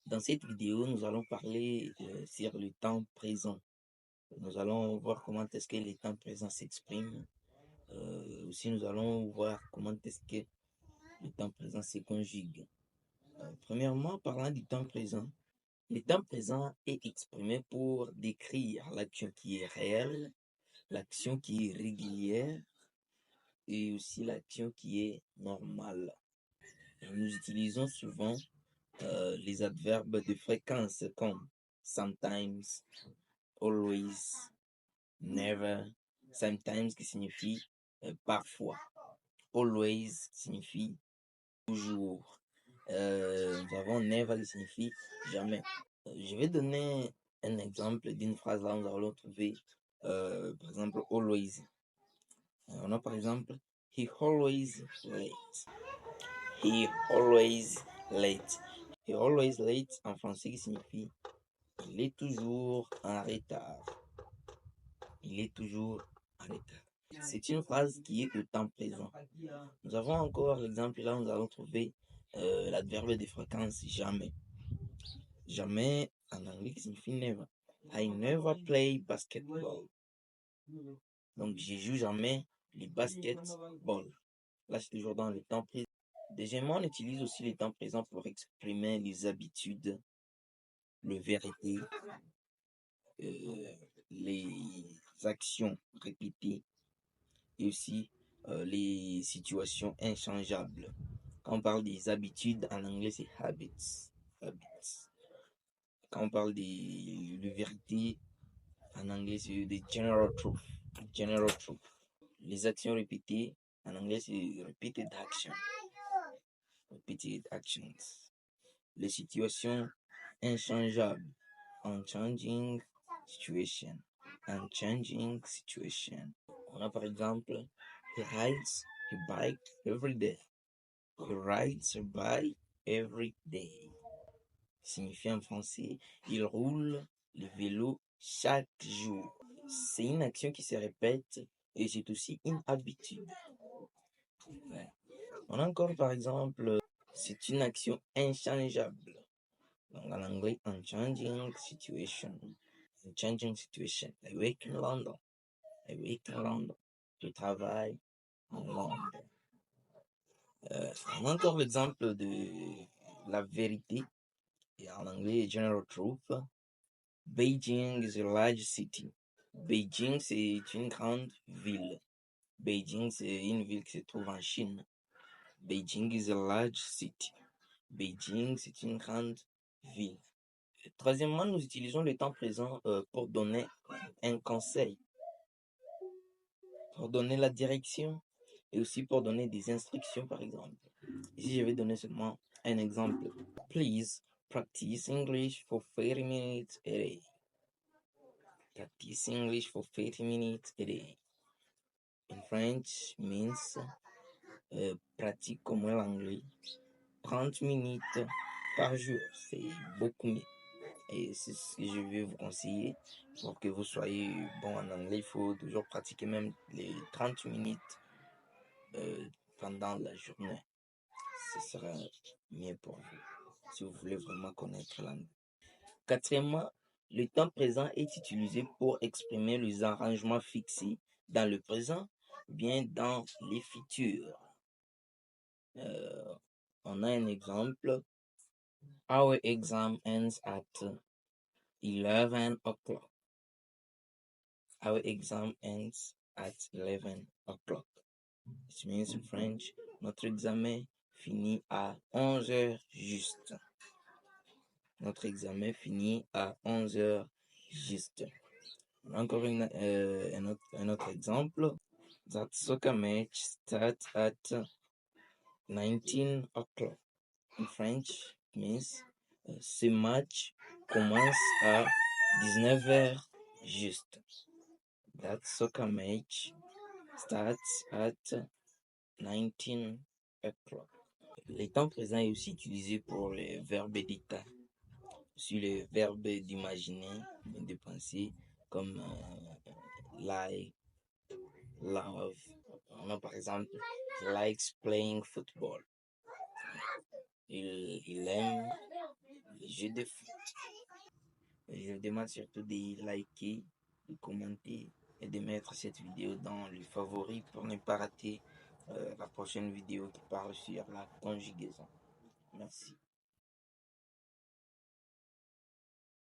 Dans cette vidéo, nous allons parler sur le temps présent. Nous allons voir comment est-ce que le temps présent s'exprime. Aussi, nous allons voir comment est-ce que le temps présent se conjugue. Premièrement, parlant du temps présent, le temps présent est exprimé pour décrire l'action qui est réelle, l'action qui est régulière et aussi l'action qui est normale. Nous utilisons souvent les adverbes de fréquence comme sometimes, always, never, sometimes qui signifie parfois, always signifie toujours. Nous avons never qui signifie jamais. Je vais donner un exemple d'une phrase là où nous allons trouver par exemple always. On a par exemple he always late. He always late. He always late en français qui signifie il est toujours en retard. Il est toujours en retard. C'est une phrase qui est au temps présent. Nous avons encore l'exemple là où nous allons trouver l'adverbe de fréquence jamais. Jamais en anglais qui signifie never. I never play basketball. Donc je joue jamais le basketball. Là c'est toujours dans le temps présent. Deuxièmement, on utilise aussi le temps présent pour exprimer les habitudes, le vérité, les actions répétées et aussi les situations inchangeables. Quand on parle des habitudes, en anglais c'est habits. Quand on parle de vérité, en anglais c'est the general truth. General truth. Les actions répétées, en anglais c'est repeated action. Repeated actions. Les situations inchangeables. Unchanging situation. Unchanging situation. On a par exemple, he rides a bike every day. He rides a bike every day. Signifie en français, il roule le vélo chaque jour. C'est une action qui se répète et c'est aussi une habitude. Ouais. On a encore par exemple, c'est une action inchangeable. Donc en anglais, unchanging situation. Unchanging situation. I work in London. I work in London. Je travaille en Londres. On a encore l'exemple de la vérité. Et en anglais, general truth. Beijing is a large city. Beijing, c'est une grande ville. Beijing, c'est une ville qui se trouve en Chine. Beijing is a large city. Beijing, c'est une grande ville. Troisièmement, nous utilisons le temps présent pour donner un conseil, pour donner la direction et aussi pour donner des instructions, par exemple. Ici, je vais donner seulement un exemple. Please practice English for 30 minutes a day. Practice English for 30 minutes a day. In French means pratique comme l'anglais 30 minutes par jour. C'est beaucoup mieux. Et c'est ce que je vais vous conseiller pour que vous soyez bon en anglais. Il faut toujours pratiquer même les 30 minutes pendant la journée. Ce sera mieux pour vous si vous voulez vraiment connaître l'anglais. Quatrièmement, le temps présent est utilisé pour exprimer les arrangements fixés dans le présent ou bien dans les futurs. On a un exemple. Our exam ends at 11 o'clock. Our exam ends at 11 o'clock. It means in French, notre examen finit à 11 heures juste. Notre examen finit à 11 heures juste. Encore un autre exemple. That soccer match starts at 19 o'clock. In French, it means ce match commence à 19 heures juste. That soccer match starts at 19 o'clock. Le temps présent est aussi utilisé pour les verbes d'état, aussi les verbes d'imaginer, de penser, comme like, love. On a par exemple likes playing football. il aime les jeux de foot. Je vous demande surtout de liker, de commenter et de mettre cette vidéo dans les favoris pour ne pas rater la prochaine vidéo qui parle sur la conjugaison. Merci.